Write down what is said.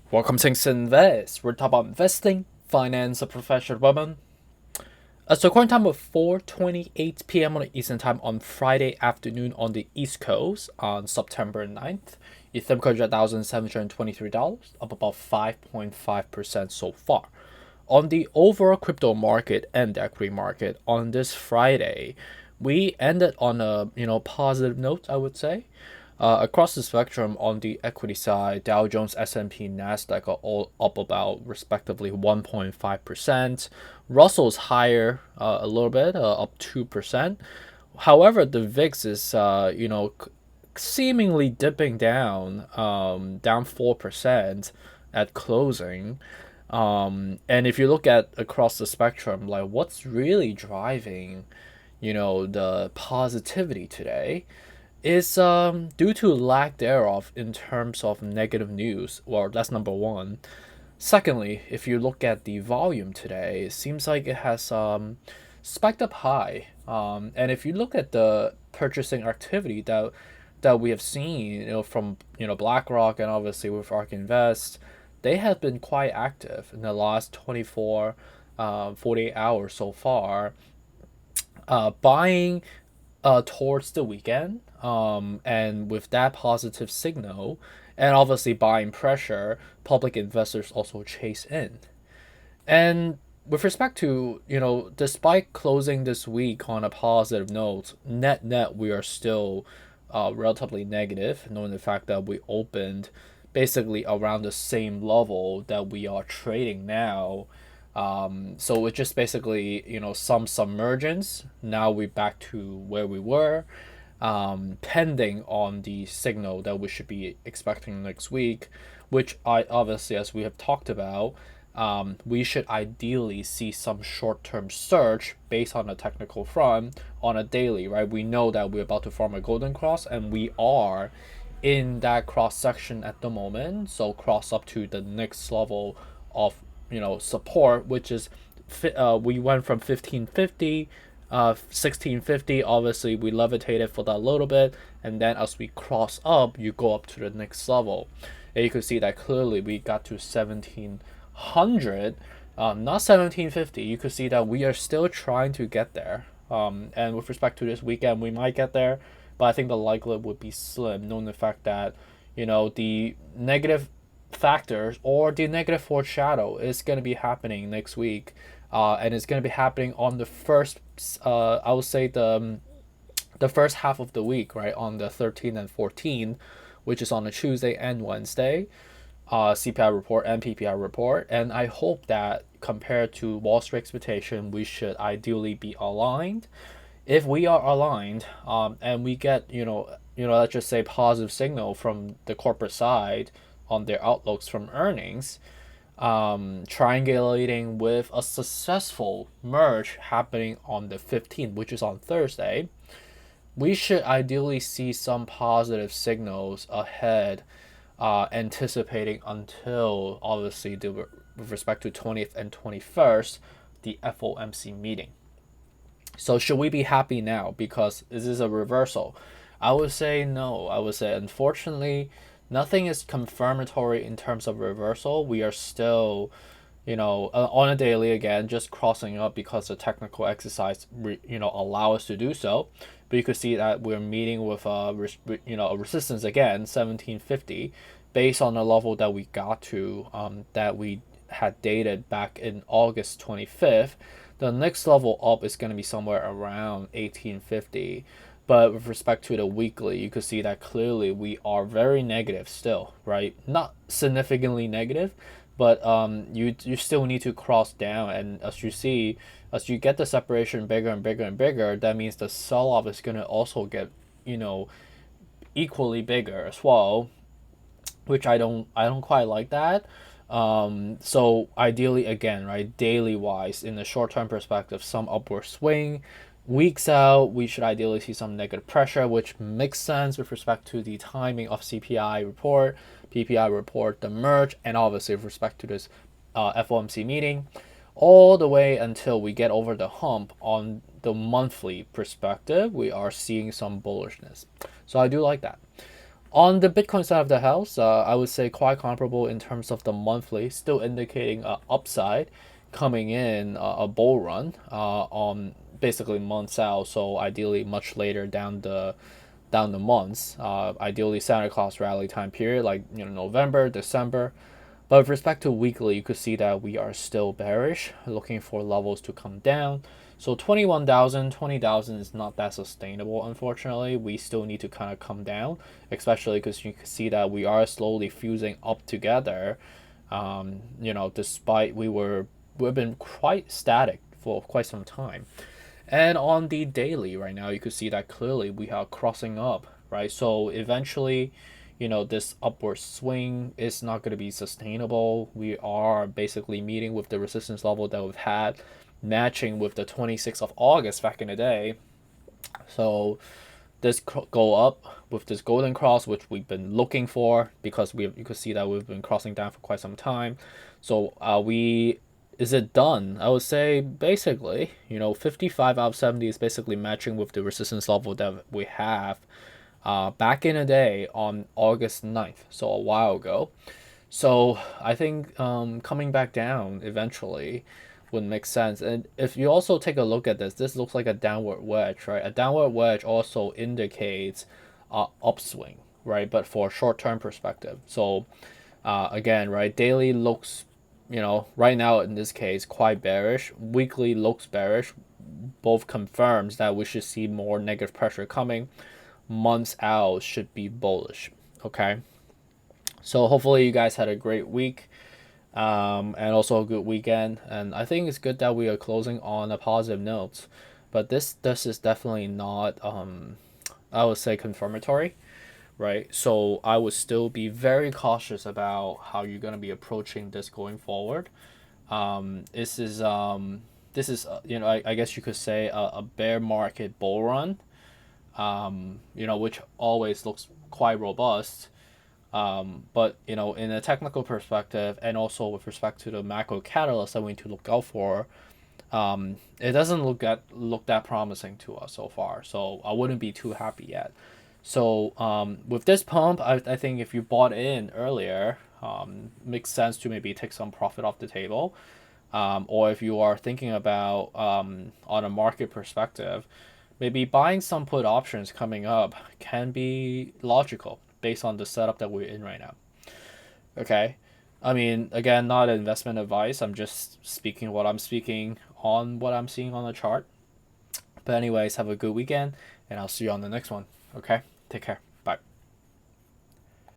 Welcome to Invest. We're talking about investing, finance, a professional woman. So current time of 4:28 p.m. on the Eastern Time on Friday afternoon on the East Coast on September 9th. Ethereum $100,723, up about 5.5% so far. On the overall crypto market and the equity market on this Friday, we ended on a positive note, I would say. Across the spectrum, on the equity side, Dow Jones, S&P, Nasdaq are all up about respectively 1.5%. Russell's higher a little bit, up 2%. However, the VIX is seemingly dipping down, down 4% at closing. And if you look at across the spectrum, like what's really driving, the positivity today is due to lack thereof in terms of negative news. Well, that's number one. Secondly, if you look at the volume today, it seems like it has spiked up high. And if you look at the purchasing activity that we have seen, from BlackRock and obviously with ARK Invest, they have been quite active in the last 24, 48 hours so far, buying towards the weekend. And with that positive signal, and obviously buying pressure, public investors also chase in. And with respect to, despite closing this week on a positive note, net we are still relatively negative, knowing the fact that we opened basically around the same level that we are trading now. So it's just basically, some submergence. Now we're back to where we were, pending on the signal that we should be expecting next week, which I obviously, as we have talked about, we should ideally see some short-term surge based on a technical front on a daily, right? We know that we're about to form a golden cross, and we are in that cross section at the moment. So cross up to the next level of support, which is we went from 1550, 1650. Obviously we levitated for that little bit, and then as we cross up, you go up to the next level, and you can see that clearly we got to 1700, not 1750. You could see that we are still trying to get there, and with respect to this weekend, we might get there, but I think the likelihood would be slim, knowing the fact that the negative factors or the negative foreshadow is going to be happening next week, and it's going to be happening on the first, I would say the first half of the week, right, on the 13th and 14th, which is on a Tuesday and Wednesday, CPI report and PPI report. And I hope that compared to Wall Street expectation, we should ideally be aligned. If we are aligned, and we get let's just say positive signal from the corporate side on their outlooks from earnings, triangulating with a successful merge happening on the 15th, which is on Thursday, we should ideally see some positive signals ahead, anticipating until obviously with respect to 20th and 21st, the FOMC meeting. So should we be happy now because this is a reversal? I would say no. I would say unfortunately nothing is confirmatory in terms of reversal. We are still, on a daily again, just crossing up because the technical exercise, allow us to do so. But you could see that we're meeting with a resistance again, 1750, based on the level that we got to, that we had dated back in August 25th. The next level up is going to be somewhere around 1850. But with respect to the weekly, you could see that clearly we are very negative still, right? Not significantly negative, but you still need to cross down. And as you see, as you get the separation bigger and bigger and bigger, that means the sell-off is going to also get, equally bigger as well, which I don't quite like that. So ideally, again, right, daily wise, in the short term perspective, some upward swing. Weeks out, we should ideally see some negative pressure, which makes sense with respect to the timing of CPI report, PPI report, the merge, and obviously with respect to this FOMC meeting, all the way until we get over the hump on the monthly perspective. We are seeing some bullishness, so I do like that. On the Bitcoin side of the house, I would say quite comparable in terms of the monthly, still indicating a upside coming in a bull run on basically months out. So ideally much later down the months. Ideally Santa Claus rally time period, like November, December. But with respect to weekly, you could see that we are still bearish, looking for levels to come down. So 21,000, 20,000 is not that sustainable, unfortunately. We still need to kind of come down, especially because you can see that we are slowly fusing up together. Despite we've been quite static for quite some time. And on the daily right now, you could see that clearly we are crossing up, right? So eventually, this upward swing is not going to be sustainable. We are basically meeting with the resistance level that we've had, matching with the 26th of August back in the day. So this go up with this golden cross, which we've been looking for because you could see that we've been crossing down for quite some time. So is it done? I would say basically, 55 out of 70 is basically matching with the resistance level that we have back in the day on August 9th, so a while ago. So I think coming back down eventually would make sense. And if you also take a look at this looks like a downward wedge, right? A downward wedge also indicates upswing, right? But for a short-term perspective. So again, right, daily looks, right now in this case, quite bearish. Weekly looks bearish. Both confirms that we should see more negative pressure coming. Months out should be bullish. Okay. So hopefully you guys had a great week and also a good weekend. And I think it's good that we are closing on a positive note. But this is definitely not I would say confirmatory, right? So I would still be very cautious about how you're gonna be approaching this going forward. This is I guess you could say a bear market bull run, which always looks quite robust. But in a technical perspective, and also with respect to the macro catalysts that we need to look out for, it doesn't look that promising to us so far. So I wouldn't be too happy yet. So with this pump, I think if you bought in earlier, makes sense to maybe take some profit off the table. Or if you are thinking about on a market perspective, maybe buying some put options coming up can be logical based on the setup that we're in right now. Okay. I mean, again, not investment advice. I'm just speaking what I'm speaking on what I'm seeing on the chart. But anyways, have a good weekend and I'll see you on the next one. Okay? Take care.